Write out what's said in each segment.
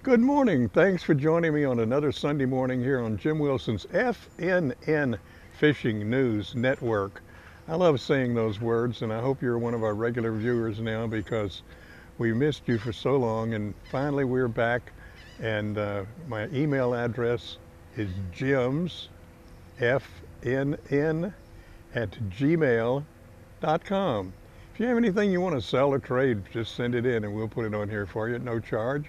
Good morning. Thanks for joining me on another Sunday morning here on Jim Wilson's FNN Fishing News Network. I love saying those words, and I hope you're one of our regular viewers now because we missed you for so long, and finally we're back. And my email address is jimsfnn@gmail.com. If you have anything you want to sell or trade, just send it in and we'll put it on here for you at no charge.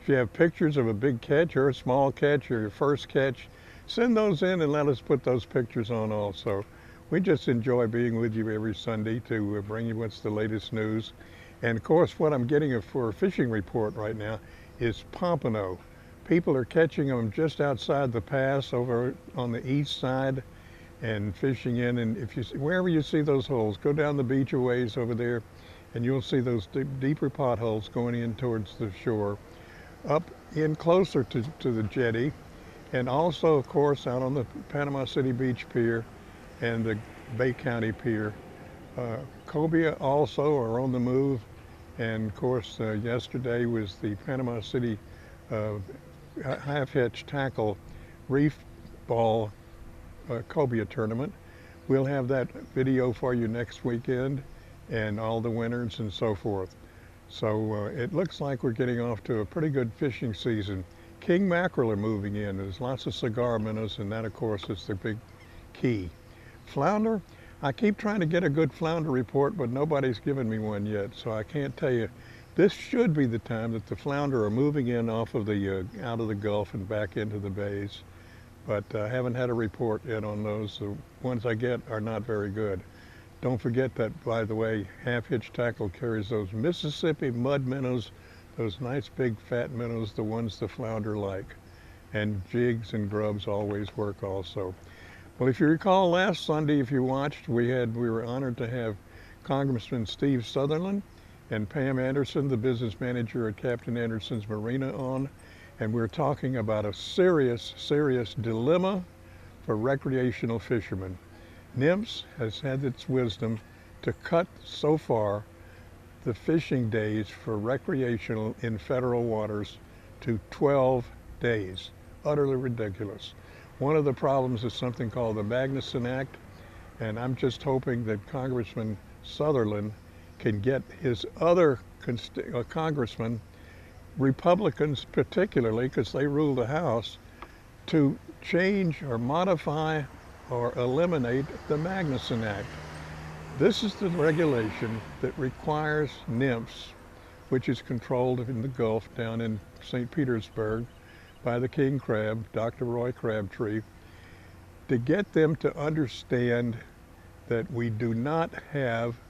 If you have pictures of a big catch or a small catch or your first catch, send those in and let us put those pictures on also. We just enjoy being with you every Sunday to bring you what's the latest news. And of course, what I'm getting for a fishing report right now is pompano. People are catching them just outside the pass over on the east side and fishing in. And if you wherever you see those holes, go down the beach a ways over there and you'll see those deeper potholes going in towards the shore. Up in closer to the jetty, and also of course out on the Panama City Beach Pier and the Bay County Pier. Cobia also are on the move, and of course yesterday was the Panama City half-hitch tackle reef ball cobia tournament. We'll have that video for you next weekend and all the winners and so forth. So it looks like we're getting off to a pretty good fishing season. King mackerel are moving in. There's lots of cigar minnows, and that of course is the big key. Flounder, I keep trying to get a good flounder report, but nobody's given me one yet, so I can't tell you. This should be the time that the flounder are moving in off of the out of the Gulf and back into the bays, but I haven't had a report yet on those. The ones I get are not very good. Don't forget that, by the way, half-hitch tackle carries those Mississippi mud minnows, those nice big fat minnows, the ones the flounder like. And jigs and grubs always work also. Well, if you recall last Sunday, if you watched, we were honored to have Congressman Steve Sutherland and Pam Anderson, the business manager at Captain Anderson's Marina, on. And we're talking about a serious, serious dilemma for recreational fishermen. NMFS has had its wisdom to cut so far the fishing days for recreational in federal waters to 12 days. Utterly ridiculous. One of the problems is something called the Magnuson Act, and I'm just hoping that Congressman Sutherland can get his other congressmen, Republicans particularly, because they rule the House, to change or modify or eliminate the Magnuson Act. This is the regulation that requires NMFS, which is controlled in the Gulf down in St. Petersburg by the king crab, Dr. Roy Crabtree, to get them to understand that we do not have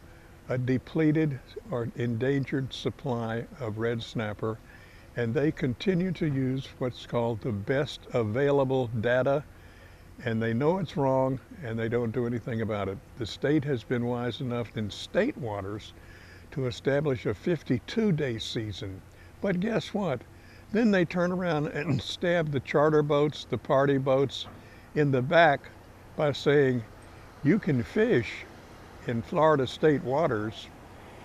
a depleted or endangered supply of red snapper, and they continue to use what's called the best available data, and they know it's wrong and they don't do anything about it. The state has been wise enough in state waters to establish a 52-day season. But guess what? Then they turn around and stab the charter boats, the party boats in the back by saying you can fish in Florida state waters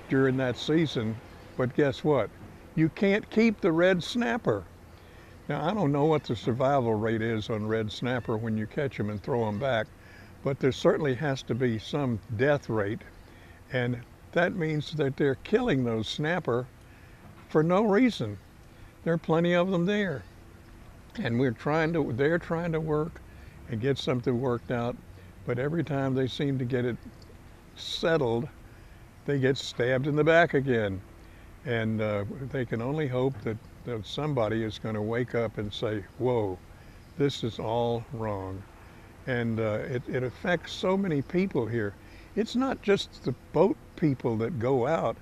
during that season, but guess what? You can't keep the red snapper. Now, I don't know what the survival rate is on red snapper when you catch them and throw them back, but there certainly has to be some death rate, and that means that they're killing those snapper for no reason. There are plenty of them there, and they're trying to work and get something worked out, but every time they seem to get it settled, they get stabbed in the back again, and they can only hope that somebody is going to wake up and say, whoa, this is all wrong. And it affects so many people here. It's not just the boat people that go out.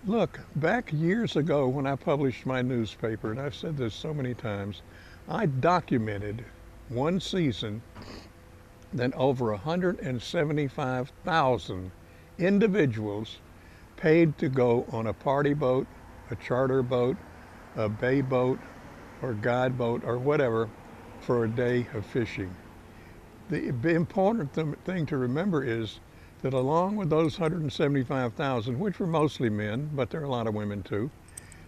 Look, back years ago when I published my newspaper, and I've said this so many times, I documented one season that over 175,000 individuals paid to go on a party boat, a charter boat, a bay boat, or guide boat, or whatever, for a day of fishing. The important thing to remember is that along with those 175,000, which were mostly men, but there are a lot of women too,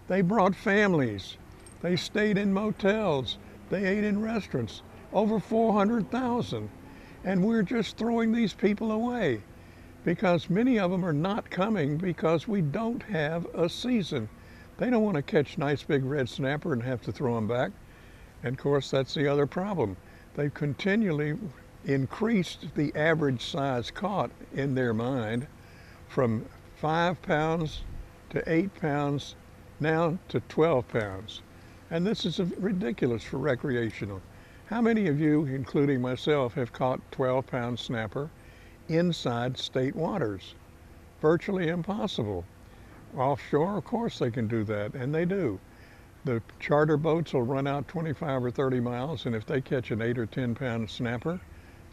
they brought families. They stayed in motels. They ate in restaurants. Over 400,000. And we're just throwing these people away because many of them are not coming because we don't have a season. They don't want to catch nice big red snapper and have to throw them back. And of course, that's the other problem. They've continually increased the average size caught in their mind from 5 pounds to 8 pounds, now to 12 pounds. And this is ridiculous for recreational. How many of you, including myself, have caught 12-pound snapper inside state waters? Virtually impossible. Offshore, of course they can do that, and they do. The charter boats will run out 25 or 30 miles, and if they catch an 8 or 10-pound snapper,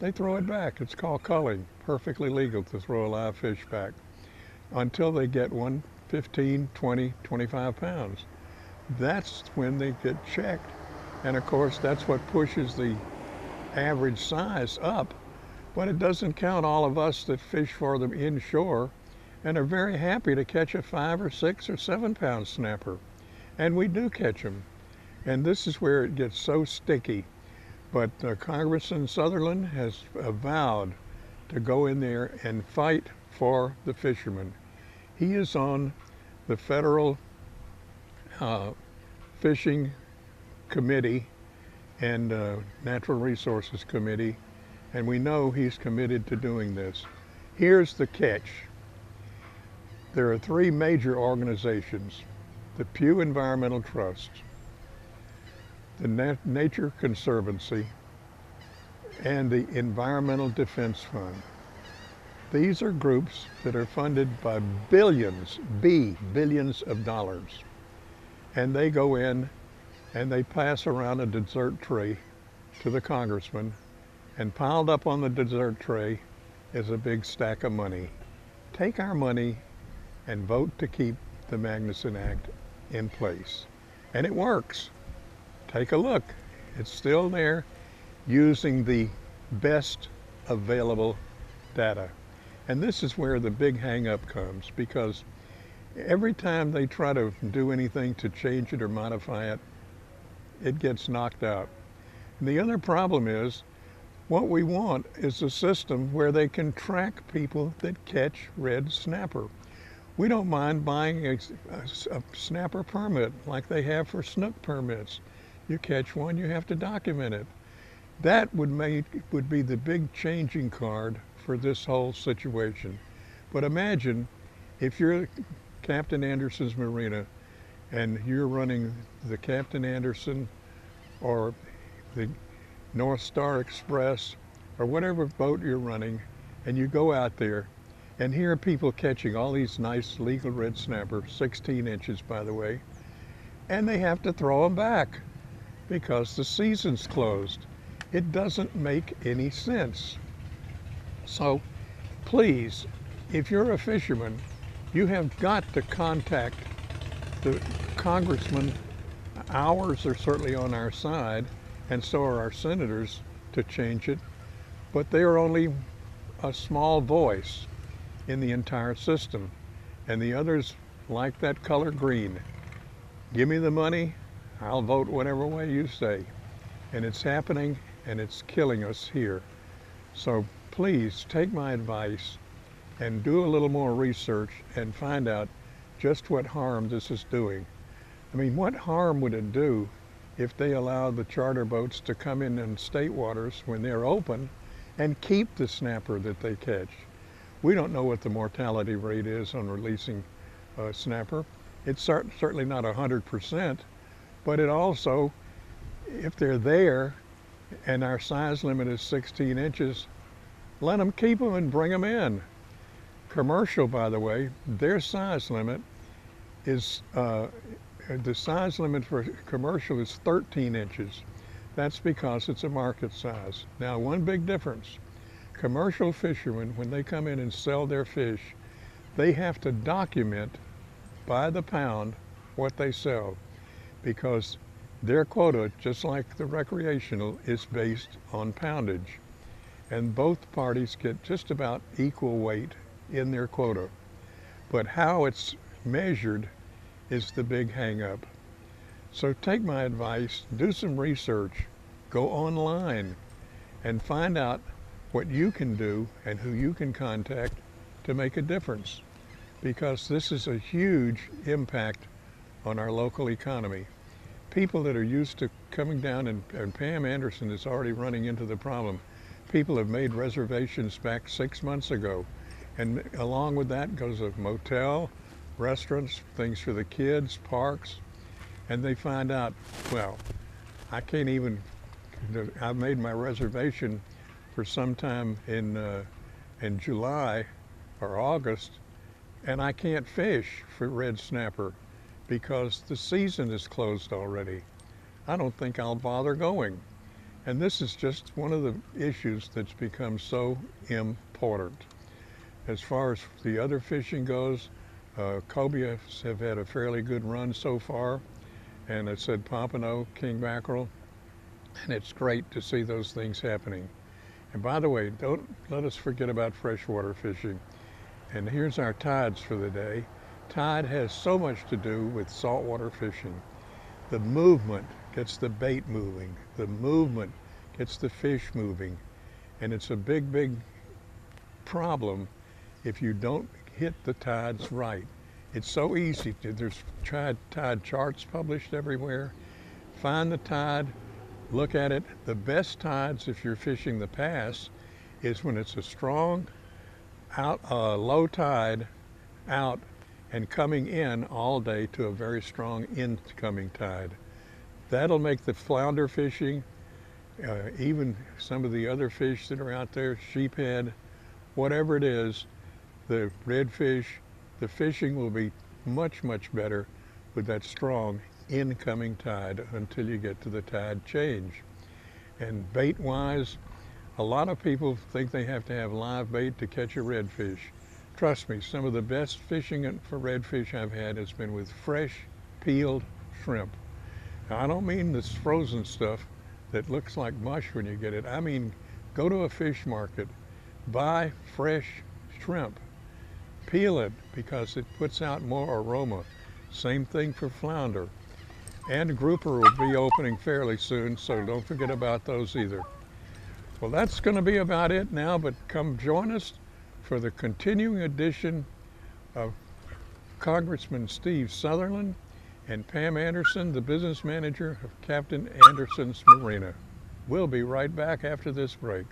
they throw it back. It's called culling. Perfectly legal to throw a live fish back until they get one 15, 20, 25 pounds. That's when they get checked. And of course, that's what pushes the average size up. But it doesn't count all of us that fish for them inshore and are very happy to catch a 5 or 6 or 7-pound snapper. And we do catch them. And this is where it gets so sticky. But Congressman Sutherland has vowed to go in there and fight for the fishermen. He is on the federal fishing committee and natural resources committee, and we know he's committed to doing this. Here's the catch. There are 3 major organizations: the Pew Environmental Trust, the Nature Conservancy, and the Environmental Defense Fund. These are groups that are funded by billions of dollars. And they go in and they pass around a dessert tray to the congressman, and piled up on the dessert tray is a big stack of money. Take our money and vote to keep the Magnuson Act in place. And it works. Take a look. It's still there, using the best available data. And this is where the big hang-up comes, because every time they try to do anything to change it or modify it, it gets knocked out. And the other problem is, what we want is a system where they can track people that catch red snapper. We don't mind buying a snapper permit like they have for snook permits. You catch one, you have to document it. That would be the big changing card for this whole situation. But imagine if you're Captain Anderson's Marina and you're running the Captain Anderson or the North Star Express or whatever boat you're running, and you go out there and here are people catching all these nice legal red snapper, 16 inches by the way, and they have to throw them back because the season's closed. It doesn't make any sense. So please, if you're a fisherman, you have got to contact the congressman. Ours are certainly on our side, and so are our senators, to change it, but they are only a small voice in the entire system, and the others like that color green. Give me the money, I'll vote whatever way you say. And it's happening, and it's killing us here. So please take my advice and do a little more research and find out just what harm this is doing. I mean, what harm would it do if they allow the charter boats to come in state waters when they're open and keep the snapper that they catch? We don't know what the mortality rate is on releasing snapper. It's certainly not 100%, but it also, if they're there and our size limit is 16 inches, let them keep them and bring them in. Commercial, by the way, their size limit is, the size limit for commercial is 13 inches. That's because it's a market size. Now, one big difference. Commercial fishermen, when they come in and sell their fish, they have to document by the pound what they sell, because their quota, just like the recreational, is based on poundage. And both parties get just about equal weight in their quota. But how it's measured is the big hang-up. So take my advice, do some research, go online and find out what you can do and who you can contact to make a difference, because this is a huge impact on our local economy. People that are used to coming down, and Pam Anderson is already running into the problem. People have made reservations back 6 months ago, and along with that goes a motel, restaurants, things for the kids, parks, and they find out, well, I can't even, I made my reservation for sometime in July or August, and I can't fish for red snapper because the season is closed already. I don't think I'll bother going. And this is just one of the issues that's become so important. As far as the other fishing goes, cobias have had a fairly good run so far, and I said pompano, king mackerel, and it's great to see those things happening. And by the way, don't let us forget about freshwater fishing. And here's our tides for the day. Tide has so much to do with saltwater fishing. The movement gets the bait moving. The movement gets the fish moving. And it's a big, big problem if you don't hit the tides right. It's so easy. There's tide charts published everywhere. Find the tide, look at it. The best tides, if you're fishing the pass, is when it's a strong low tide out and coming in all day to a very strong incoming tide. That'll make the flounder fishing, even some of the other fish that are out there, sheephead, whatever it is, the redfish, the fishing will be much, much better with that strong incoming tide until you get to the tide change. And bait-wise, a lot of people think they have to have live bait to catch a redfish. Trust me, some of the best fishing for redfish I've had has been with fresh, peeled shrimp. Now, I don't mean this frozen stuff that looks like mush when you get it. I mean, go to a fish market, buy fresh shrimp, peel it because it puts out more aroma. Same thing for flounder. And grouper will be opening fairly soon, so don't forget about those either. Well, that's going to be about it now, but come join us for the continuing edition of Congressman Steve Sutherland and Pam Anderson, the business manager of Captain Anderson's Marina. We'll be right back after this break.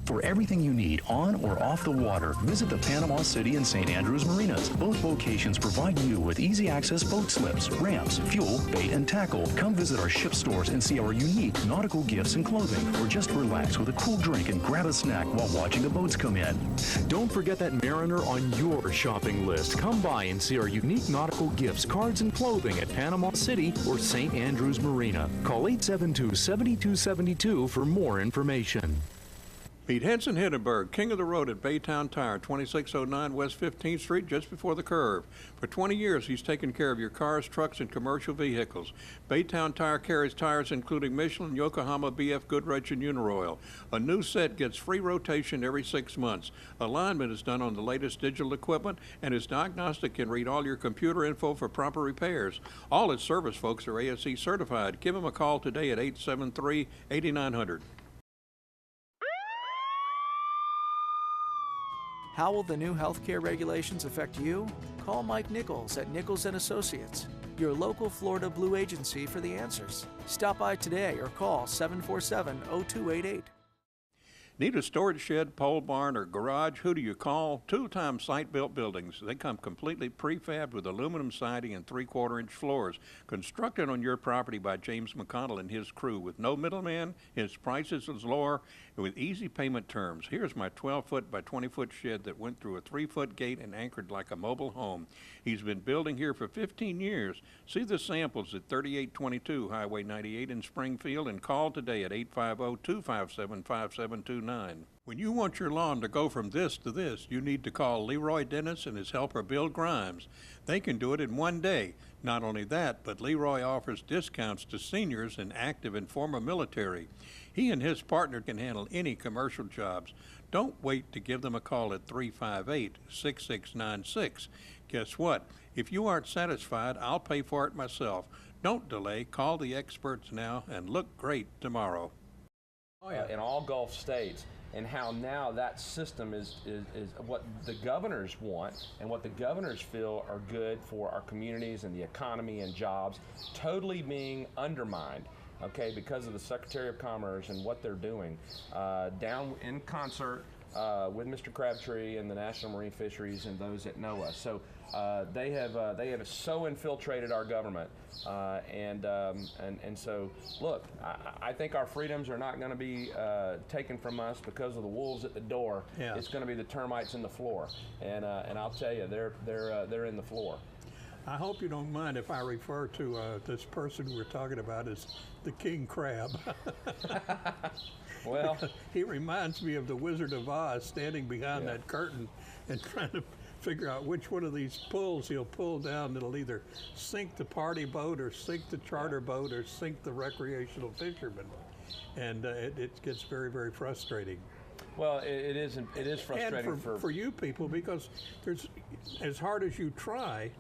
For everything you need on or off the water, visit the Panama City and St. Andrews Marinas. Both locations provide you with easy access boat slips, ramps, fuel, bait, and tackle. Come visit our ship stores and see our unique nautical gifts and clothing, or just relax with a cool drink and grab a snack while watching the boats come in. Don't forget that mariner on your shopping list. Come by and see our unique nautical gifts, cards, and clothing at Panama City or St. Andrews Marina. Call 872-7272 for more information. Meet Henson Hindenburg, king of the road at Baytown Tire, 2609 West 15th Street, just before the curve. For 20 years, he's taken care of your cars, trucks, and commercial vehicles. Baytown Tire carries tires including Michelin, Yokohama, BF Goodrich, and Uniroyal. A new set gets free rotation every 6 months. Alignment is done on the latest digital equipment, and his diagnostic can read all your computer info for proper repairs. All his service folks are ASE certified. Give him a call today at 873-8900. How will the new healthcare regulations affect you? Call Mike Nichols at Nichols & Associates, your local Florida Blue agency for the answers. Stop by today or call 747-0288. Need a storage shed, pole barn, or garage? Who do you call? Two-time site-built buildings. They come completely prefabbed with aluminum siding and 3/4-inch floors. Constructed on your property by James McConnell and his crew. With no middleman, his prices is lower, and with easy payment terms. Here's my 12-foot by 20-foot shed that went through a 3-foot gate and anchored like a mobile home. He's been building here for 15 years. See the samples at 3822 Highway 98 in Springfield, and call today at 850-257-5729. When you want your lawn to go from this to this, you need to call Leroy Dennis and his helper Bill Grimes. They can do it in one day. Not only that, but Leroy offers discounts to seniors and active and former military. He and his partner can handle any commercial jobs. Don't wait to give them a call at 358-6696. Guess what? If you aren't satisfied, I'll pay for it myself. Don't delay. Call the experts now and look great tomorrow. In all Gulf states, and how now that system is what the governors want and what the governors feel are good for our communities and the economy and jobs, totally being undermined, okay, because of the Secretary of Commerce and what they're doing, down in concert with Mr. Crabtree and the National Marine Fisheries and those that know us. So they have so infiltrated our government, and so look, I think our freedoms are not going to be taken from us because of the wolves at the door. Yeah. It's going to be the termites in the floor, and I'll tell you, they're in the floor. I hope you don't mind if I refer to this person we're talking about as the King Crab. Well, he reminds me of the Wizard of Oz standing behind that curtain and trying to figure out which one of these pulls he'll pull down that'll either sink the party boat or sink the charter boat or sink the recreational fisherman. And it gets very, very frustrating. well, it is frustrating And for you people, because there's, as hard as you try,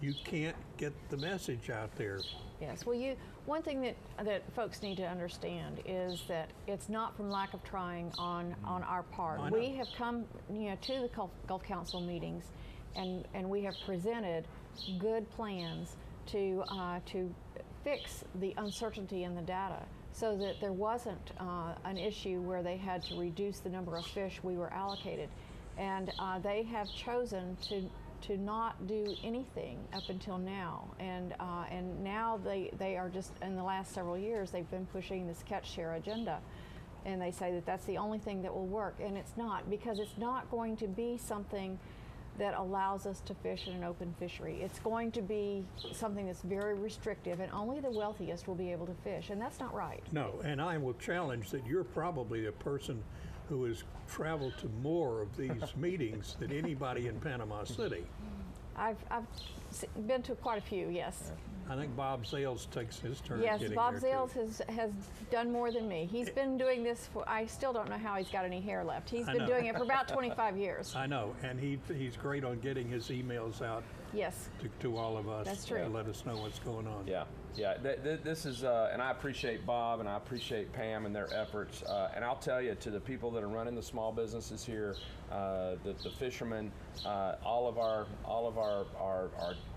you can't get the message out there. Yes. Well, one thing that folks need to understand is that it's not from lack of trying on our part. I know. We have come, to the Gulf Council meetings, and we have presented good plans to fix the uncertainty in the data, so that there wasn't an issue where they had to reduce the number of fish we were allocated, and they have chosen to not do anything up until now, and now they are just, in the last several years, they've been pushing this catch share agenda, and they say that that's the only thing that will work, and it's not, because it's not going to be something that allows us to fish in an open fishery. It's going to be something that's very restrictive, and only the wealthiest will be able to fish, and that's not right. No, and I will challenge that you're probably a person who has traveled to more of these meetings than anybody in Panama City. I've been to quite a few, yes. I think Bob Zales takes his turn. Yes, getting Bob there, Zales too. has done more than me. He's been doing this for, I still don't know how he's got any hair left. He's I been know. doing it for about 25 years. I know, and he's great on getting his emails out Yes. to all of us. That's true. To let us know what's going on. Yeah. This is, and I appreciate Bob and I appreciate Pam and their efforts. And I'll tell you, to the people that are running the small businesses here, the fishermen, all of our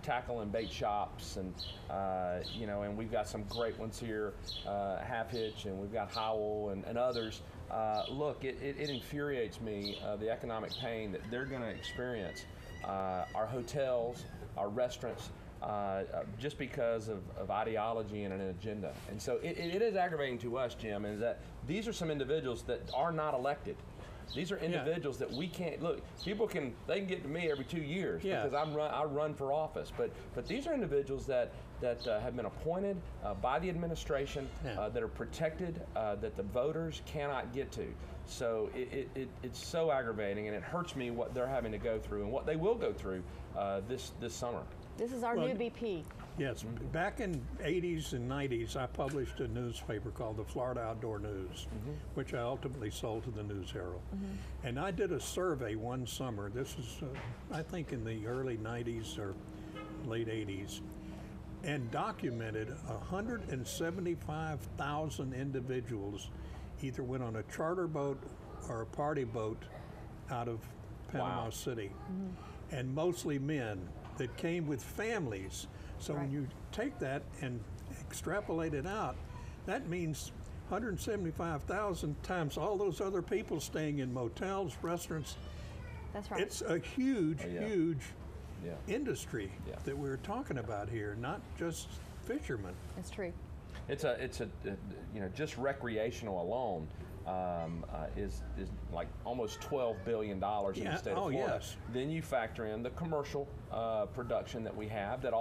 tackle and bait shops, and and we've got some great ones here, Half Hitch, and we've got Howell and others. Look, it infuriates me, the economic pain that they're going to experience. Our hotels, our restaurants, just because of ideology and an agenda. And so it is aggravating to us, Jim, is that these are some individuals that are not elected. These are individuals that we can't look. They can get to me every 2 years because I run for office. But these are individuals that have been appointed by the administration, that are protected, that the voters cannot get to. So it's so aggravating, and it hurts me what they're having to go through and what they will go through this summer. This is our new BP. Yes, back in 80s and 90s, I published a newspaper called the Florida Outdoor News, which I ultimately sold to the News Herald. And I did a survey one summer. This is, I think, in the early 90s or late 80s, and documented 175,000 individuals either went on a charter boat or a party boat out of Panama City, and mostly men that came with families. So when you take that and extrapolate it out, that means 175,000 times all those other people staying in motels, restaurants. That's right. It's a huge, huge Yeah. industry that we're talking about here, not just fishermen. It's true. It's a just recreational alone is like almost $12 billion in the state of Florida. Yes. Then you factor in the commercial production that we have that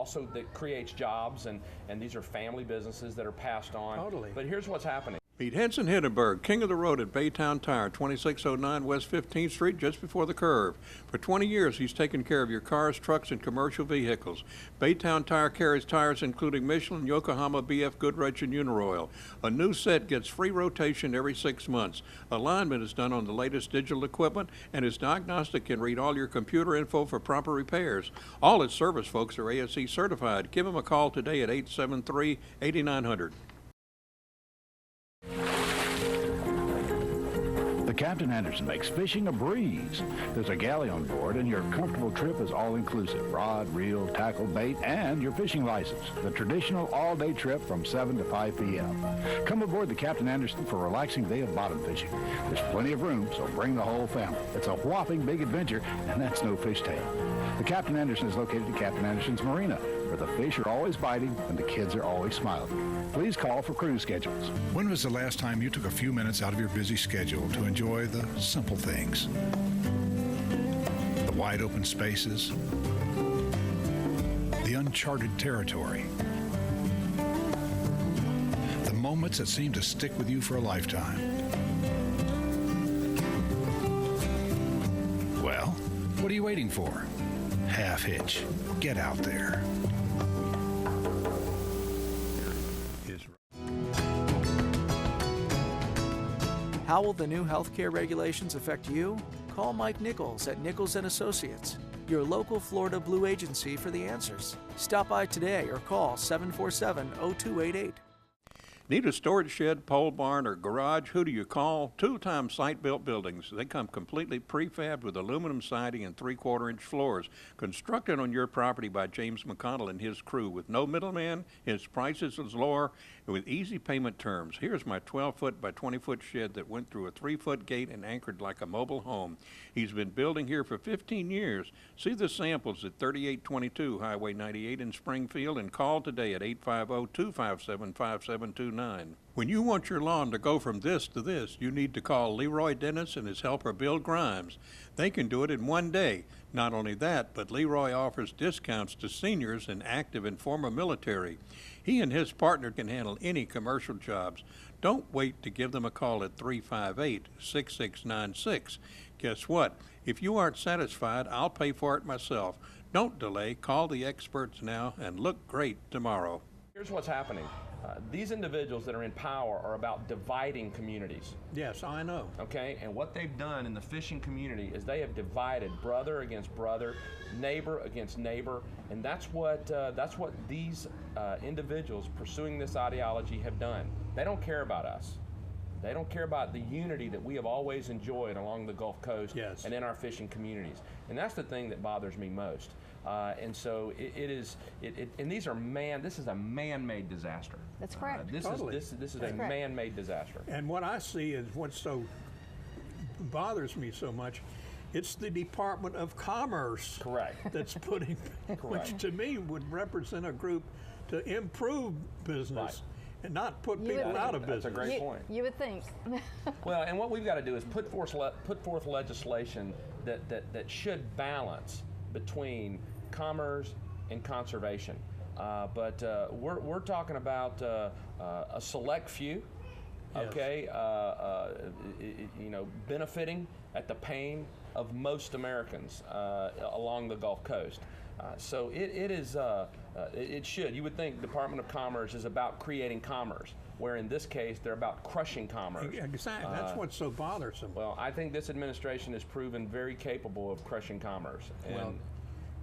creates jobs, and these are family businesses that are passed on. Totally. But here's what's happening. Meet Henson Hindenburg, king of the road at Baytown Tire, 2609 West 15th Street, just before the curve. For 20 years, he's taken care of your cars, trucks, and commercial vehicles. Baytown Tire carries tires including Michelin, Yokohama, BF Goodrich, and Uniroyal. A new set gets free rotation every 6 months. Alignment is done on the latest digital equipment, and his diagnostic can read all your computer info for proper repairs. All his service folks are ASE certified. Give him a call today at 873-8900. The Captain Anderson makes fishing a breeze. There's a galley on board, and your comfortable trip is all-inclusive. Rod, reel, tackle, bait, and your fishing license. The traditional all-day trip from 7 to 5 p.m. Come aboard the Captain Anderson for a relaxing day of bottom fishing. There's plenty of room, so bring the whole family. It's a whopping big adventure, and that's no fishtail. The Captain Anderson is located at Captain Anderson's Marina, where the fish are always biting and the kids are always smiling. Please call for cruise schedules. When was the last time you took a few minutes out of your busy schedule to enjoy the simple things? The wide open spaces, the uncharted territory, the moments that seem to stick with you for a lifetime. Well, what are you waiting for? Half Hitch. Get out there. How will the new healthcare regulations affect you? Call Mike Nichols at Nichols & Associates, your local Florida Blue agency for the answers. Stop by today or call 747-0288. Need a storage shed, pole barn, or garage? Who do you call? Two-time site-built buildings. They come completely prefabbed with aluminum siding and 3/4-inch floors. Constructed on your property by James McConnell and his crew. With no middleman, his prices is lower, and with easy payment terms. Here's my 12-foot by 20-foot shed that went through a 3-foot gate and anchored like a mobile home. He's been building here for 15 years. See the samples at 3822 Highway 98 in Springfield and call today at 850-257-5729. When you want your lawn to go from this to this, you need to call Leroy Dennis and his helper Bill Grimes. They can do it in one day. Not only that, but Leroy offers discounts to seniors and active and former military. He and his partner can handle any commercial jobs. Don't wait to give them a call at 358-6696. Guess what? If you aren't satisfied, I'll pay for it myself. Don't delay. Call the experts now and look great tomorrow. Here's what's happening. These individuals that are in power are about dividing communities. Yes, I know. Okay, and what they've done in the fishing community is they have divided brother against brother, neighbor against neighbor, and that's what these individuals pursuing this ideology have done. They don't care about us. They don't care about the unity that we have always enjoyed along the Gulf Coast and in our fishing communities. And that's the thing that bothers me most. And so and these are this is a man-made disaster. That's correct. This is a man-made disaster. And what I see is what so bothers me so much, it's the Department of Commerce. Correct. That's putting, which to me would represent a group to improve business. Right. And not put people out of business. That's a great point. You would think. Well, and what we've got to do is put forth legislation that should balance between commerce and conservation. But we're talking about a select few, okay, benefiting at the pain of most Americans along the Gulf Coast. So it should. You would think Department of Commerce is about creating commerce, where in this case they're about crushing commerce. Exactly. That's what's so bothersome. Well, I think this administration has proven very capable of crushing commerce. And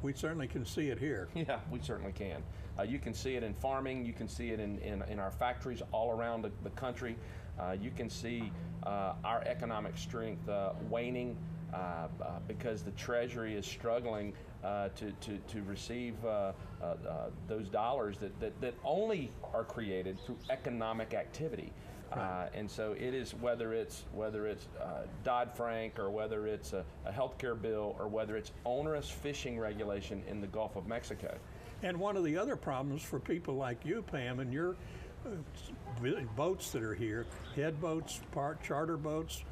we certainly can see it here. Yeah, we certainly can. You can see it in farming. You can see it in our factories all around the country. You can see our economic strength waning because the Treasury is struggling to receive those dollars that only are created through economic activity. Right. And so it is, whether it's Dodd-Frank or whether it's a healthcare bill or whether it's onerous fishing regulation in the Gulf of Mexico. And one of the other problems for people like you, Pam, and your boats that are here, head boats, charter boats,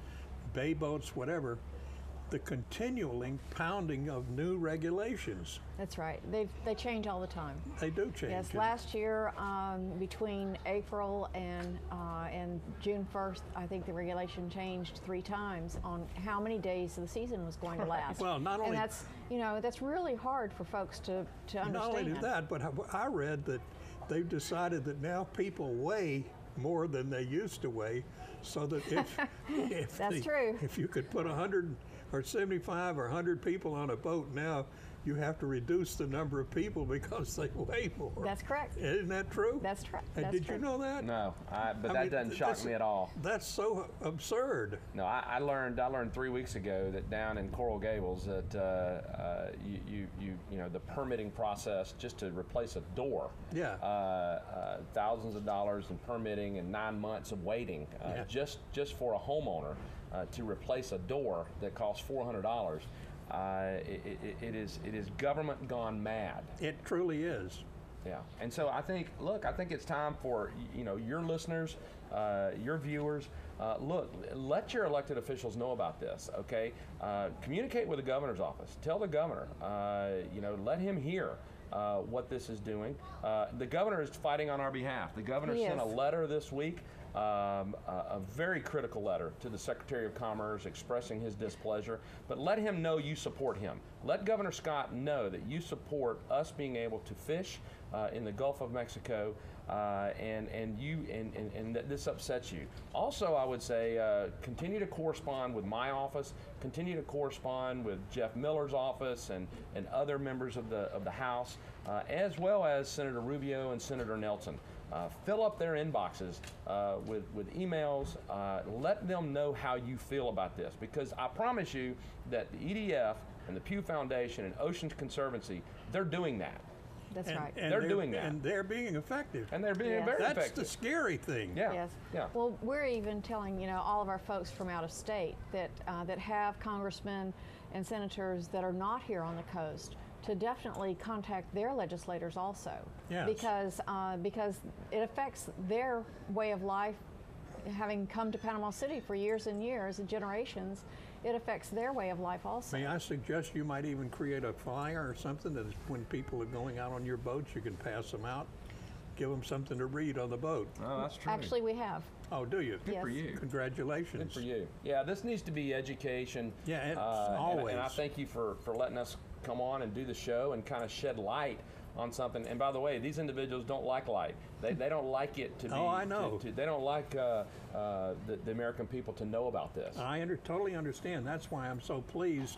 bay boats, whatever, the continuing pounding of new regulations. That's right. They change all the time. They do change. Yes, and- last year, between April and June 1st, I think the regulation changed 3 times on how many days the season was going to last. Well, not only- and that's, you know, that's really hard for folks to understand. Not only that, but I read that they've decided that now people weigh more than they used to weigh, so that if That's true. If you could put 100 or 75 or 100 people on a boat now, you have to reduce the number of people because they weigh more. That's correct. Isn't that true? That's true. And That's did true. you know that? No, but I that mean, doesn't shock that's- me at all. That's so absurd. No, I learned 3 weeks ago that down in Coral Gables that you know the permitting process just to replace a door. Yeah. Thousands of dollars in permitting and 9 months of waiting Yeah. just for a homeowner to replace a door that costs $400. It is government gone mad. It truly is. Yeah, and so I think it's time for your listeners, your viewers. Let your elected officials know about this. Okay, communicate with the governor's office. Tell the governor. Let him hear what this is doing. The governor is fighting on our behalf. The governor He sent a is. letter this week. A very critical letter to the Secretary of Commerce expressing his displeasure, but let him know you support him. Let Governor Scott know that you support us being able to fish in the Gulf of Mexico, and that this upsets you. Also, I would say continue to correspond with my office, continue to correspond with Jeff Miller's office and other members of the House, as well as Senator Rubio and Senator Nelson. Fill up their inboxes with emails. Let them know how you feel about this, because I promise you that the EDF and the Pew Foundation and Oceans Conservancy, they're doing that. That's right. And They're doing that. And they're being effective. And they're being Yes. very That's effective. the scary thing. Yeah. Yes. Yeah. Well, we're even telling all of our folks from out of state that that have congressmen and senators that are not here on the coast to definitely contact their legislators also. Yes. Because it affects their way of life. Having come to Panama City for years and years and generations, it affects their way of life also. May I suggest you might even create a flyer or something that when people are going out on your boats, you can pass them out, give them something to read on the boat. Oh, that's true. Actually, we have. Oh, do you? Yes. for you. Congratulations. Good for you. Yeah, this needs to be education. Yeah, it's and always. I thank you for letting us come on and do the show and kind of shed light on something. And by the way, these individuals don't like light. They don't like it to be. Oh, I know. They don't like the American people to know about this. I totally understand. That's why I'm so pleased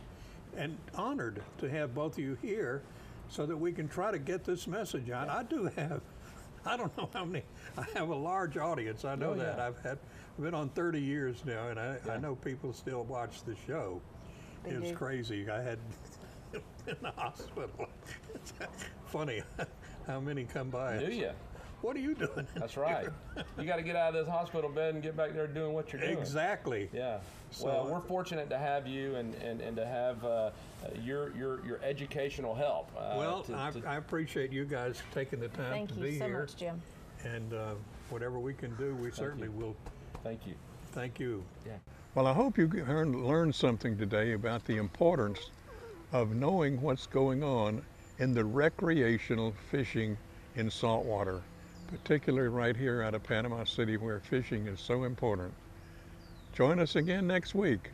and honored to have both of you here so that we can try to get this message out. I do have, I don't know how many, I have a large audience. I know Oh, that. yeah. I've been on 30 years now, and I know people still watch the show. They It's do. crazy. I had in the hospital. It's funny how many come by. Do you? What are you doing? That's right. You got to get out of this hospital bed and get back there doing what you're doing. Exactly. Yeah. So- Well, we're fortunate to have you and to have your educational help. Well, I appreciate you guys taking the time Thank to you be so here. much, Jim. And whatever we can do, we certainly will. Thank you. Thank you. Yeah. Well, I hope you learned something today about the importance of knowing what's going on in the recreational fishing in saltwater, particularly right here out of Panama City, where fishing is so important. Join us again next week,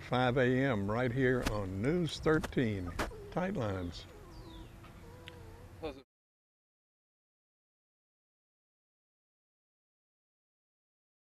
5 a.m. right here on News 13, Tight Lines.